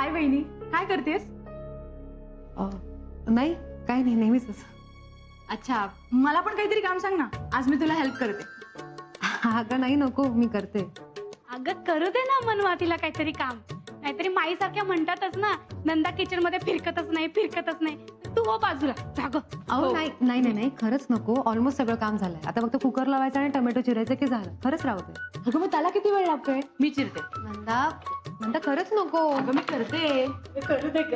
हाय वहिनी, काय करतेस? नाही काही नाही, नेहमीच असं. अच्छा, मला पण काहीतरी काम सांग ना, आज मी तुला हेल्प करते. अगं नाही, नको, मी करते. अगं करू दे ना मनवा तिला काहीतरी काम. नाहीतरी माई सारख्या म्हणतातच ना, नंदा किचन मध्ये फिरकतच नाही. तू हो बाजूला जाग. अहो नाही नाही नाही नाही, खरंच नको. ऑलमोस्ट सगळं काम झालंय. आता फक्त कुकर लावायचं आणि टोमॅटो चिरायचं की झालं. खरंच राहू दे. अगं मग त्याला किती वेळ लागतोय? मी चिरते. नंदा नंदा खरंच नको. अगं मी करते. करू दे ग.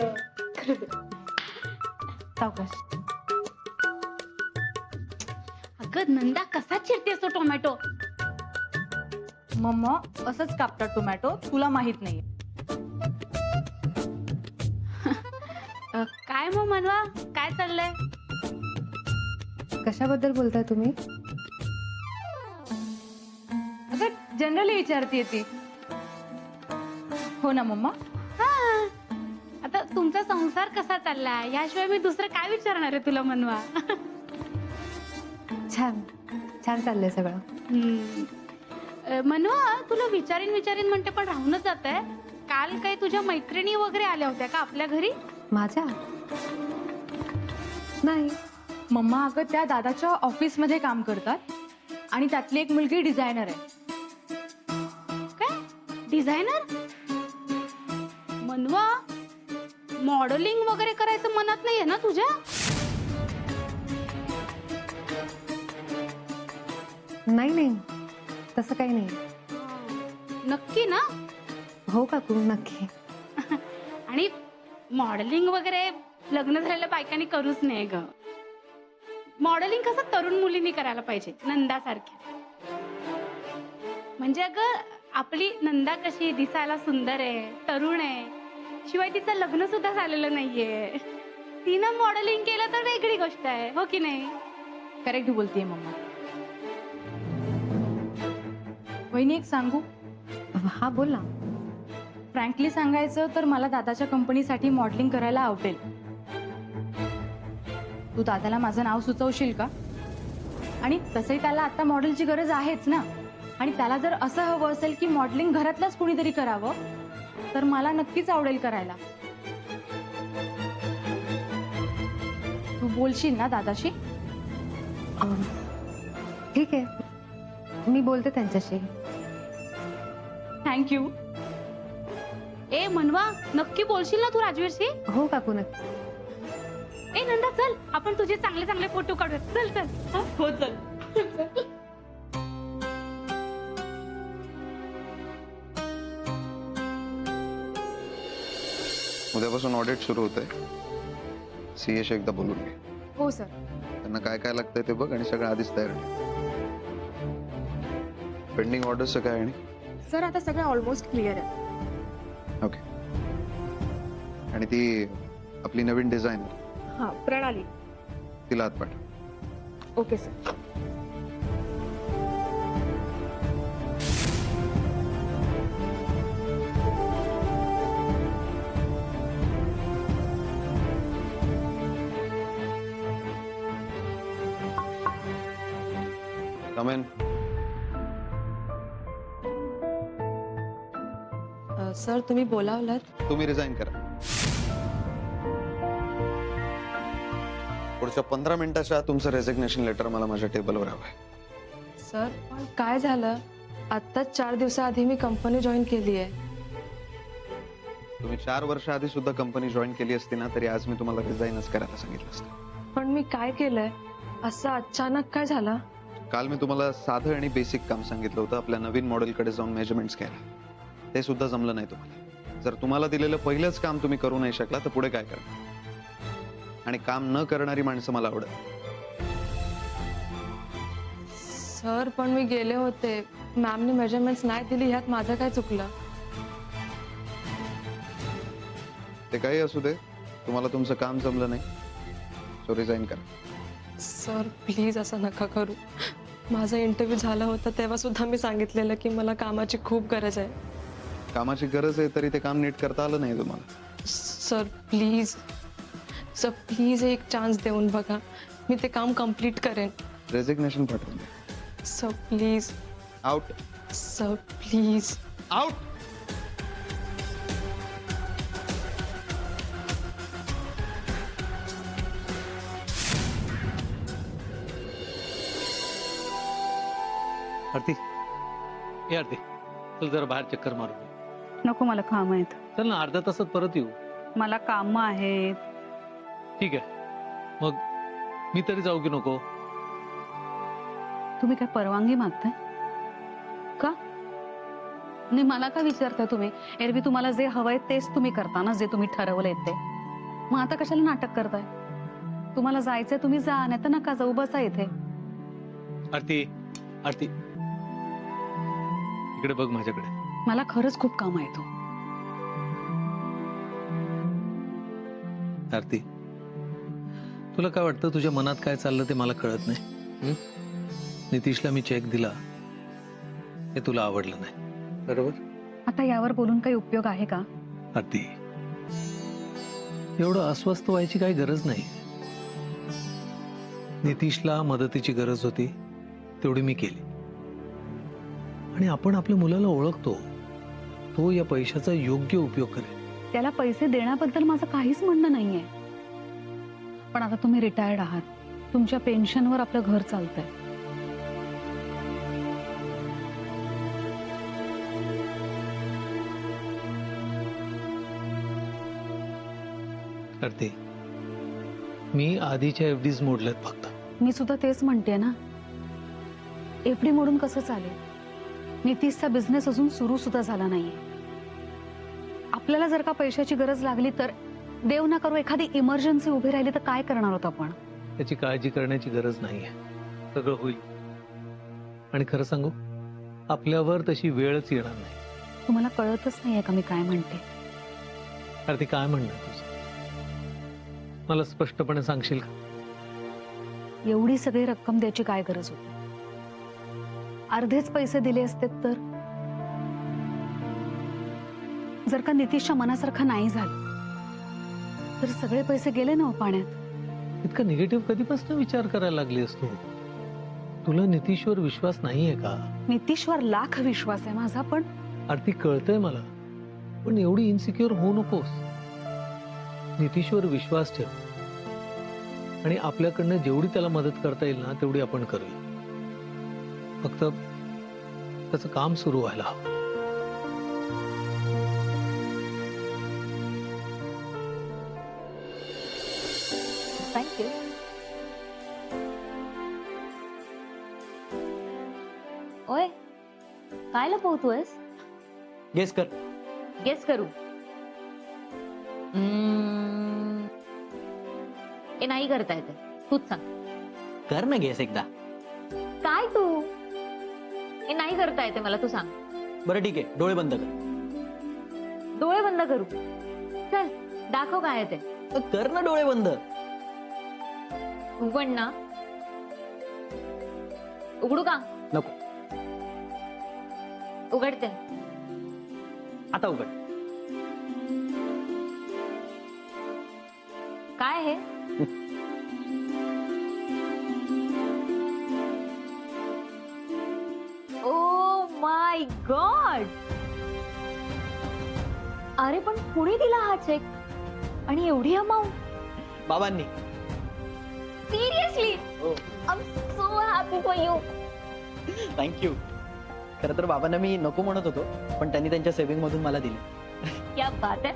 सावकाश. अगं नंदा कसा चिरतेस तो टोमॅटो? मम्मा असंच कापतात टोमॅटो, तुला माहित नाही. काय मग मनवा, काय चाललंय? कशाबद्दल बोलताय तुम्ही? अगं जनरली विचारते ती. हो ना मम्मा? हा. आता तुमचा संसार कसा चाललाय याशिवाय मी दुसरं काय विचारणार आहे तुला मनवा. छान छान चाललंय सगळं. मनवा तुला विचारीन म्हणते पण राहूनच जात आहे. काल काही तुझ्या मैत्रिणी वगैरे आल्या होत्या का आपल्या घरी? माझ्या नाही. मम्मा अगं त्या दादाच्या ऑफिस मध्ये काम करतात आणि त्यातली एक मुलगी डिझायनर आहे. काय डिझायनर? मनवा मॉडेलिंग वगैरे करायचं मनात नाहीये ना तुझ्या? नाही नाही, तसं काही नाही. नक्की ना? हो काकू, नक्की. आणि मॉडेलिंग वगैरे लग्न झालेल्या बायकांनी करूच नाही ग. मॉडेलिंग कसं तरुण मुलींनी करायला पाहिजे, नंदासारख्या. म्हणजे अगं आपली नंदा कशी दिसायला सुंदर आहे, तरुण आहे, शिवाय तिचं लग्न सुद्धा झालेलं नाहीये. तिनं मॉडेलिंग केलं तर वेगळी गोष्ट आहे, हो की नाही? करेक्ट बोलतीये मम्मा. वहिनी एक सांगू? हा बोल ना. फ्रँकली सांगायचं तर मला दादाच्या कंपनीसाठी मॉडेलिंग करायला आवडेल. तू दादाला माझं नाव सुचवशील का? आणि तसंही त्याला आता मॉडेलची गरज आहेच ना. आणि त्याला जर असं हवं असेल की मॉडेलिंग घरातलंच कुणीतरी करावं तर मला नक्कीच आवडेल करायला. तू बोलशील ना दादाशी? ठीक आहे, मी बोलते त्यांच्याशी. थँक्यू. ए मनवा नक्की बोलशील ना तू राजवीरशी? हो काकू, नक्की. ए नंदा चल आपण तुझे चांगले चांगले फोटो काढूया. चल चल. हो चल. उद्यापासून ऑडिट सुरू होतंय. सीएशी एकदा बोलून घे. हो सर. त्यांना काय काय लागतंय ते बघ आणि सगळं आधीच तयार ठेव. पेंडिंग ऑर्डरचं काय आणि? सर आता सगळं ऑलमोस्ट क्लिअर आहे. ओके. आणि ती आपली नवीन डिझायनर हा प्रणाली. तिला हात पाठ. Okay sir. Come in. Sir तुम्ही बोलावलात? तुम्ही रिझाईन करा. पुढच्या 15 मिनिटाच्या आत तुमचं रेझिग्नेशन लेटर मला माझ्या टेबलवर हवं आहे. सर पण काय झालं, आत्ताच 4 दिवसाआधी मी कंपनी जॉईन केली आहे. तुम्ही 4 वर्ष आधी सुद्धा कंपनी जॉईन केली असती ना तरी आज मी तुम्हाला रिझाईनच करायला सांगितलं असतं. पण मी काय केलंय, असं अचानक काय झालं? काल मी तुम्हाला साधं आणि बेसिक काम सांगितलं होतं, आपल्या नवीन मॉडेलकडे जाऊन मेजरमेंट्स घ्यायला. ते सुद्धा जमलं नाही तुम्हाला. जर तुम्हाला दिलेलं पहिलंच काम तुम्ही करू नाही शकला तर पुढे काय करणार? आणि काम न करणारी माणसं मला आवडत. सर पण मी गेले होते, मॅमने मेजरमेंट्स नाही दिली, ह्यात माझं काय चुकलं? ते काही असू दे, तुम्हाला तुमचं काम जमलं नाही, सो रिझाईन करा. सर प्लीज असं नका करू. माझा इंटरव्ह्यू झाला होता तेव्हा सुद्धा मी सांगितलेलं की मला कामाची खूप गरज आहे. कामाची गरज आहे तरी ते काम नीट करता आलं नाही तुम्हाला. सर प्लीज एक चान्स देऊन बघा, मी ते काम कम्प्लीट करेन. रेझिग्नेशन पाठवून द्या. Sir please. Out. Sir please. Out. Aarti ए आरती चल जरा बाहेर चक्कर मारू दे. नको, मला काम आहेत. चल ना अर्ध्या तासात परत येऊ. मला काम आहेत. ठीक आहे मग मी तरी जाऊ की नको? तुम्ही काय परवानगी मागताय का? नाही, मला का विचारताय तुम्ही? एरवी तुम्हाला जे हवंय तेच तुम्ही करता ना, जे तुम्ही ठरवलंय ते. मग आता कशाला नाटक करताय? तुम्हाला जायचंय तुम्ही जा, नाही तर नका जाऊ, बसा इथे. आरती आरती इकडे बघ माझ्याकडे. मला खरंच खूप काम आहे. तो आरती तुला काय वाटतं तुझ्या मनात काय चाललं ते मला कळत नाही? हं? नितीशला मी चेक दिला हे तुला आवडलं नाही बरोबर? आता यावर बोलून काही उपयोग आहे का? आरती एवढं अस्वस्थ व्हायची काही गरज नाही. नितीशला मदतीची गरज होती तेवढी मी केली. आणि आपण आपल्या मुलाला ओळखतो, तो या पैशाचा योग्य उपयोग करेल. त्याला पैसे देण्याबद्दल माझं काहीच म्हणणं नाहीये, पण आता तुम्ही रिटायर्ड आहात, तुमच्या पेन्शनवर आपलं घर चालतंय. आरती मी आधीच्या एफडीज मोडल्यात फक्त. मी सुद्धा तेच म्हणते ना, एफडी मोडून कसं चालेल? नितीशचा बिझनेस अजून सुरू सुद्धा झाला नाहीये. आपल्याला जर का पैशाची गरज लागली तर, देव ना करू एखादी इमर्जन्सी उभी राहिली तर काय करणार होत आपण? त्याची काळजी करण्याची गरज नाहीये, सगळं होईल. आणि खरं सांगू, आपल्यावर तशी वेळच येणार नाही. तुम्हाला कळतच नाहीये का मी काय म्हणते? आरती काय म्हणणं तुझं मला स्पष्टपणे सांगशील का? एवढी सगळी रक्कम द्यायची काय गरज होती? अर्धेच पैसे दिले असते तर. जर का नितीशच्या मनासारखं नाही झालं तर सगळे पैसे गेले ना हो पाण्यात. इतका निगेटिव्ह कधीपासून विचार करायला लागली असतो? तुला नितीशवर विश्वास नाहीये का? नितीशवर लाख विश्वास आहे माझा, पण आरती कळतंय मला, पण एवढी इन्सिक्युअर होऊ नकोस. नितीशवर विश्वास ठेव आणि आपल्याकडनं जेवढी त्याला मदत करता येईल ना तेवढी आपण करूया. फक्त त्याचं काम सुरू व्हायला हवं. थँक्यू. ओय, काय लपवतोयस? गेस कर. गेस करू. हे नाही करता येते, तूच सांग. कर ना गेस एकदा. काय तू? हे नाही करता येते मला, तू सांग. बरं ठीक आहे, डोळे बंद कर. डोळे बंद करू? चल दाखव काय आहे ते. कर ना डोळे बंद. उघड ना. उघडू का? नको. उघडते. आता उघड. काय आहे? Oh my God. अरे पण कुणी दिला हा चेक आणि एवढी अमाऊंट? बाबांनी. सिरियसली? हो. I am so happy for you. Thank you. खरं तर बाबांना मी नको म्हणत होतो, पण त्यांनी त्यांच्या सेव्हिंग मधून मला दिली. क्या बात आहे.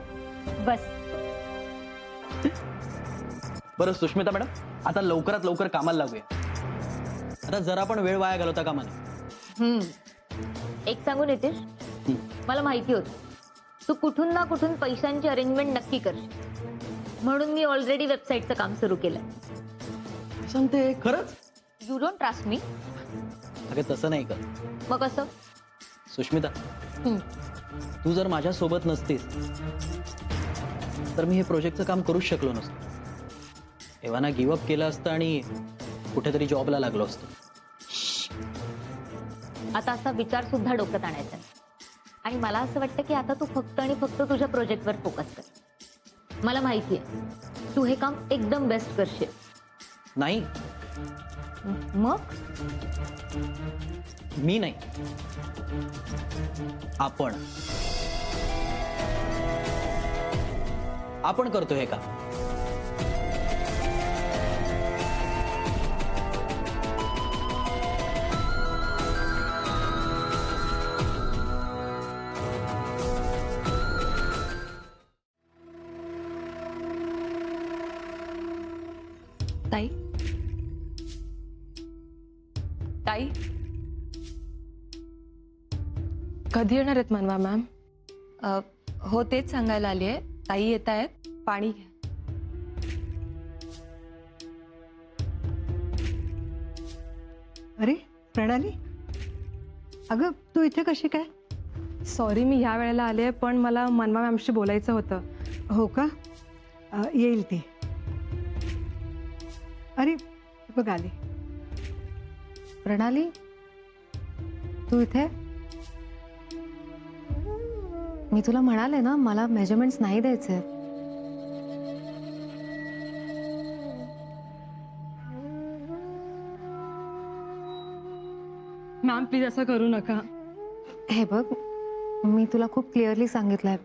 बस. बरं सुष्मिता मॅडम, आता लवकरात लवकर कामाला लागूया. आता जरा पण वेळ वाया घालवता कामा नये. एक सांगू नितीश, मला माहिती होतं तू कुठून ना कुठून पैशांची अरेंजमेंट नक्की करशील, म्हणून मी ऑलरेडी वेबसाईटचं काम सुरू केलं. सांगते खरंच? You don't trust me? अगं तसं नाही कर. मग कसं? सुष्मिता, तू जर माझ्या सोबत नसतीस तर मी हे प्रोजेक्टचं काम करूच शकलो नसतो. एव्हाना गिव्हअप केलं असतं आणि कुठेतरी जॉबला लागलो असतो. आता असा विचार सुद्धा डोक्यात आणायचा नाही. आणि मला असं वाटतं की आता तू फक्त आणि फक्त तुझ्या प्रोजेक्टवर फोकस कर. मला माहिती आहे तू हे काम एकदम बेस्ट करशील. नाही, मग मी नाही, आपण करतो हे काम. ताई ताई कधी येणार आहेत मनवा मॅम? हो तेच सांगायला आली आहे. ताई येत आहेत, पाणी घ्या. अरे प्रणाली, अगं तू इथे कशी काय? सॉरी मी ह्या वेळेला आले, पण मला मनवा मॅमशी बोलायचं होतं. हो का? येईल ती. अरे बघ आली. प्रणाली तू इथे? मी तुला म्हणाले ना मला मेजरमेंट्स नाही द्यायचे. मॅम प्लीज असं करू नका. हे बघ मी तुला खूप क्लिअरली सांगितलंय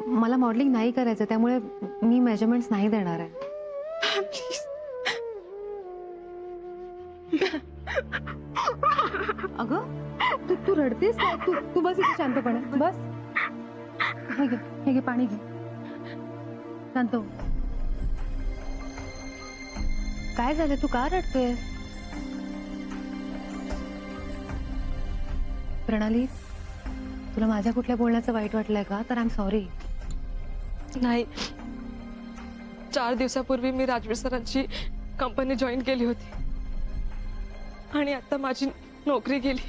मला मॉडेलिंग नाही करायचं, त्यामुळे मी मेजरमेंट्स नाही देणार आहे. अगं तू रडतेस का? तू बस इथे शांतपणे बस. हे घे पाणी घे, शांत हो. काय झालं, तू का रडतेस? प्रणाली तुला माझ्या कुठल्या बोलण्याचं वाईट वाटलंय का? तर आय एम सॉरी. नाही, 4 दिवसापूर्वी मी राजवीर सरांची कंपनी जॉईन केली होती आणि आता माझी नोकरी गेली.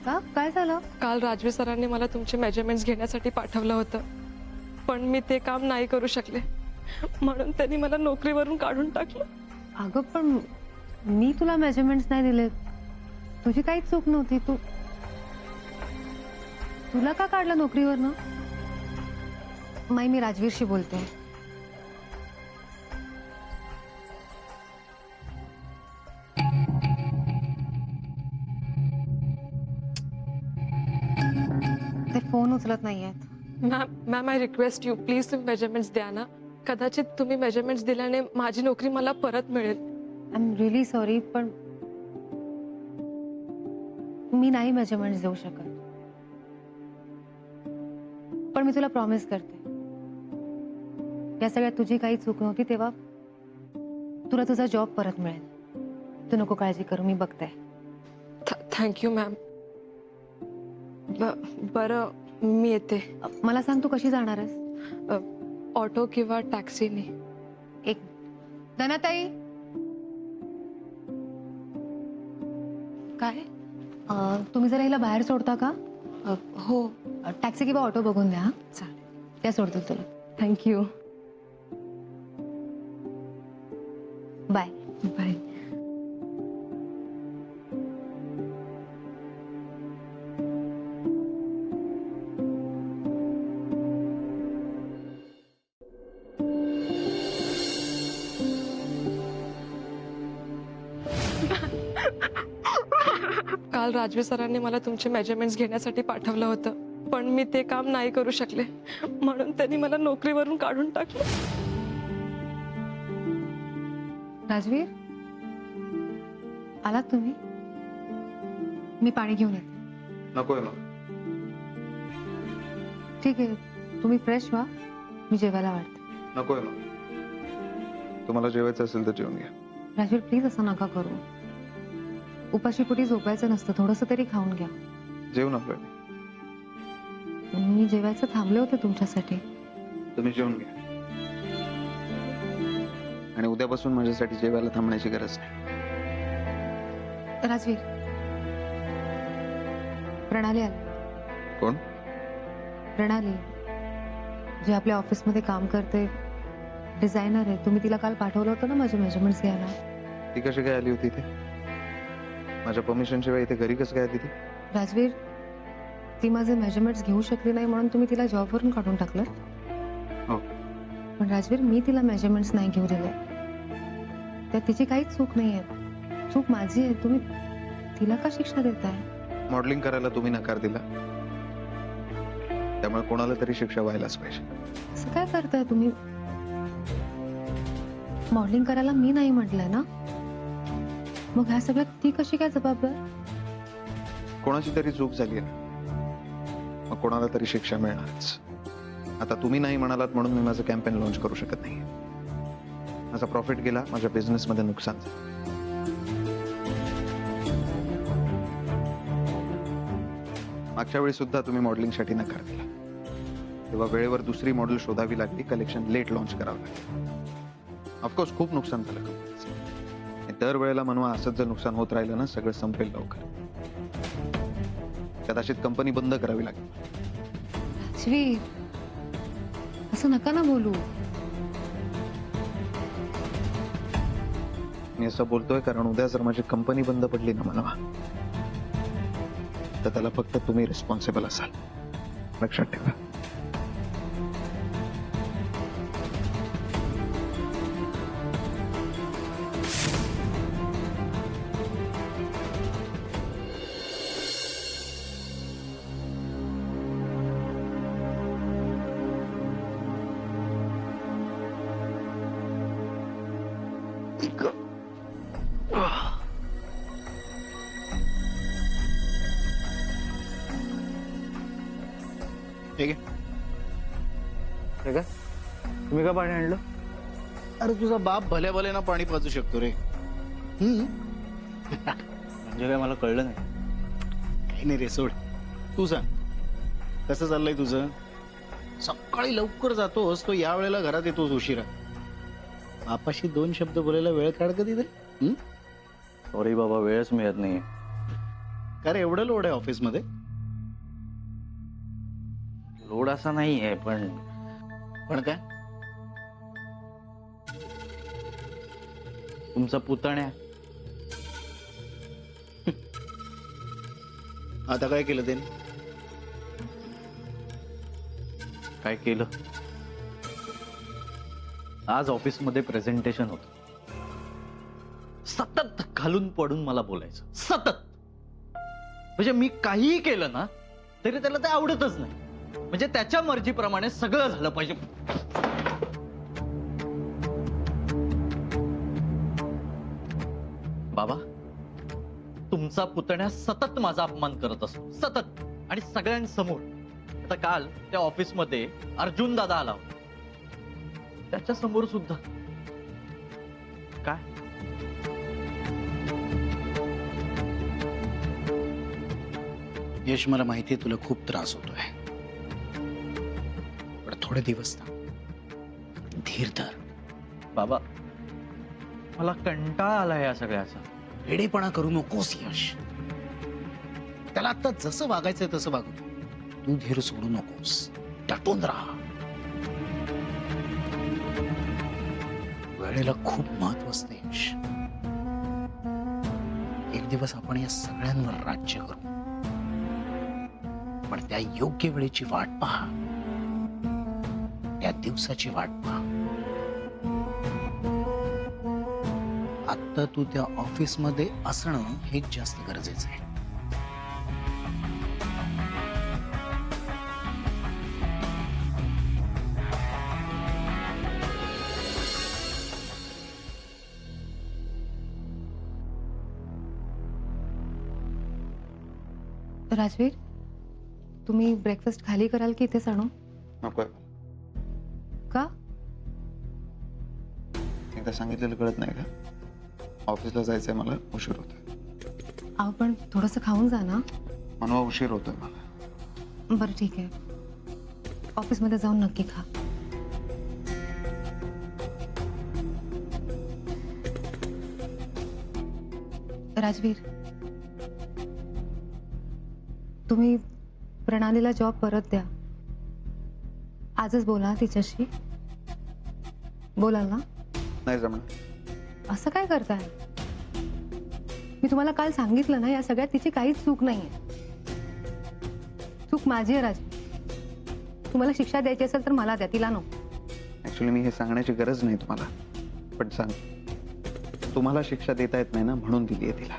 का काय झालं? काल राजवीर सरांनी मला तुमचे मेजरमेंट्स घेण्यासाठी पाठवलं होतं, पण मी ते काम नाही करू शकले, म्हणून त्यांनी मला नोकरीवरून काढून टाकलं. अगं पण मी तुला मेजरमेंट्स नाही दिले, तुझी काहीच चूक नव्हती. तुला का काढलं नोकरीवरनं? मी राजवीरशी बोलते. ते फोन उचलत नाहीयेत. Ma'am I request you please तुम्ही मेजरमेंट्स द्या ना. कदाचित तुम्ही मेजरमेंट्स दिल्याने माझी नोकरी मला परत मिळेल. आय एम रिअली सॉरी, पण मी नाही मेजरमेंट्स देऊ शकत. पण मी तुला प्रॉमिस करते या सगळ्यात तुझी काही चूक नव्हती, तेव्हा तुला तुझा जॉब परत मिळेल. तू नको काळजी करू, मी बघते. Thank you ma'am. बरं मी येते. मला सांग तू कशी जाणार आहेस? ऑटो किंवा टॅक्सीने. एक धनाताई, काय? तुम्ही जरा हिला बाहेर सोडता का? हो टॅक्सी किंवा ऑटो बघून द्या. चालेल. त्या सोडतील तुला. थँक्यू. बाय. बाय. काल राजवीर सरांनी मला तुमचे मेजरमेंट्स घेण्यासाठी पाठवलं होतं, पण मी ते काम नाही करू शकले, म्हणून त्यांनी मला नोकरीवरून काढून टाकलं. राजवीर आलात तुम्ही? मी पाणी घेऊन येते. नकोय मग. ठीक आहे, तुम्ही फ्रेश व्हा, मी जेवायला वाढते. नकोय मग. तुम्हाला जेवायचं असेल तर जेवून घ्या. राजवीर प्लीज असं नका करू. उपाशीपोटी झोपायचं नसतं, थोडंसं तरी खाऊन घ्या. जेवून आपलं. मी जेवायचं थांबले होते तुमच्यासाठी. तुम्ही जेवून घ्या आणि उद्यापासून माझ्यासाठी जेवायला थांबण्याची गरज नाही. राजवीर, प्रणाली आली. कोण? प्रणाली, जे आपल्या ऑफिसमध्ये काम करते, डिझायनर आहे. तुम्ही तिला काल पाठवलं होतं ना माझे मेजरमेंट्स घ्यायला. ती कशी काय आली होती इथे? माझ्या परमिशन शिवाय इथे घरी कसं काय आली ती? राजवीर, ती माझे मेजरमेंट्स घेऊ शकली नाही म्हणून तुम्ही तिला जॉबवरून काढून टाकलं. हो. पण राजवीर, मी तिला मेजरमेंट्स नाही घेऊ दिले. त्यात तिची काहीच चूक नाहीये, चूक माझी आहे. तुम्ही तिला का शिक्षा देताय? मॉडेलिंग करायला तुम्ही नकार दिला, त्यामुळे कोणाला तरी शिक्षा व्हायलाच पाहिजे. असं काय करताय तुम्ही? मॉडेलिंग करायला मी नाही म्हटलंय ना, मग ह्या सगळ्यात ती कशी काय जबाबदार? कोणाची तरी चूक झाली आहे, मग कोणाला तरी शिक्षा मिळणारच. आता तुम्ही नाही म्हणालात म्हणून मी माझं कॅम्पेन लॉन्च करू शकत नाही. माझा प्रॉफिट गेला, माझ्या बिझनेसमध्ये नुकसान झालं. मागच्या वेळी सुद्धा तुम्ही मॉडेलिंगसाठी नकार दिला. तेव्हा वेळेवर दुसरी मॉडेल शोधावी लागली, कलेक्शन लेट लॉन्च करावं लागलं. ऑफकोर्स खूप नुकसान झालं कंपनीचं. दरवेळेला म्हणून असंच जर नुकसान होत राहिलं ना, सगळं संपेल लवकर. कदाचित कंपनी बंद करावी लागेल. राजवीर, असं नका ना बोलू. मी असं बोलतोय कारण उद्या जर माझी कंपनी बंद पडली ना मला, तर त्याला फक्त तुम्ही रिस्पॉन्सिबल असाल. लक्षात ठेवा. ठीक आहे. हे काय? तुम्ही का पाणी आणलं? अरे तुझा बाप भल्या भल्यानं पाणी पाजू शकतो रे. म्हणजे काय मला कळलं नाही. काही नाही रे, सोड. तू सांग, कसं चाललंय तुझं? सकाळी लवकर जातोस तो, या वेळेला घरात येतोस उशिरा. बापाशी 2 शब्द बोलायला वेळ काढ कधी तरी. सॉरी बाबा, वेळच मिळत नाहीये. का रे, एवढं लोड आहे ऑफिसमध्ये? लोड असा नाहीये, पण पण काय? तुमचा पुतण्या आता काय केलं त्याने? काय केलं? आज ऑफिसमध्ये प्रेझेंटेशन होतं. सतत घालून पडून मला बोलायचं, सतत. म्हणजे मी काहीही केलं ना तरी त्याला ते आवडतच नाही. म्हणजे त्याच्या मर्जीप्रमाणे सगळं झालं पाहिजे. बाबा, तुमचा पुतण्या सतत माझा अपमान करत असतो, सतत, आणि सगळ्यांसमोर. आता काल त्या ऑफिसमध्ये अर्जुन दादा आला होता, त्याच्या समोर सुद्धा. काय? यश, मला माहितीये तुला खूप त्रास होतोय, पण थोडे दिवस थांब, धीर धर. बाबा, मला कंटाळा आला या सगळ्याचा. वेडेपणा करू नकोस यश. त्याला आता जसं वागायचंय तसं वागू. तू धीर सोडू नकोस, डटून राहा. वेळेला खूप महत्व असते यश. एक दिवस आपण या सगळ्यांवर राज्य करू, पण त्या योग्य वेळेची वाट पहा, त्या दिवसाची वाट पहा. आता तू त्या ऑफिसमध्ये असणं हेच जास्त गरजेचं आहे. राजवीर, तुम्ही ब्रेकफास्ट खाली कराल की इथेच आणू? नको. का? एकदा सांगितलेलं कळत नाही का? ऑफिसला जायचंय मला, उशीर होतोय. आपण थोडंसं खाऊन जा ना. मनवा, उशीर होतोय मला. बरं ठीक आहे, ऑफिसमध्ये जाऊन नक्की खा. राजवीर, तुम्ही प्रणालीला जॉब परत द्या. आजच बोला तिच्याशी. बोलाल ना? नाही जमणार. असं काय करताय? मी तुम्हाला काल सांगितलं ना, या सगळ्यात तिची काहीच चूक नाहीये. चूक माझी आहे राजवीर. तुम्हाला शिक्षा द्यायची असेल तर मला द्या, तिला नको. ऍक्च्युली मी हे सांगण्याची गरज नाही तुम्हाला, पण सांग, तुम्हाला शिक्षा देता येत नाही ना, म्हणून दिली आहे तिला.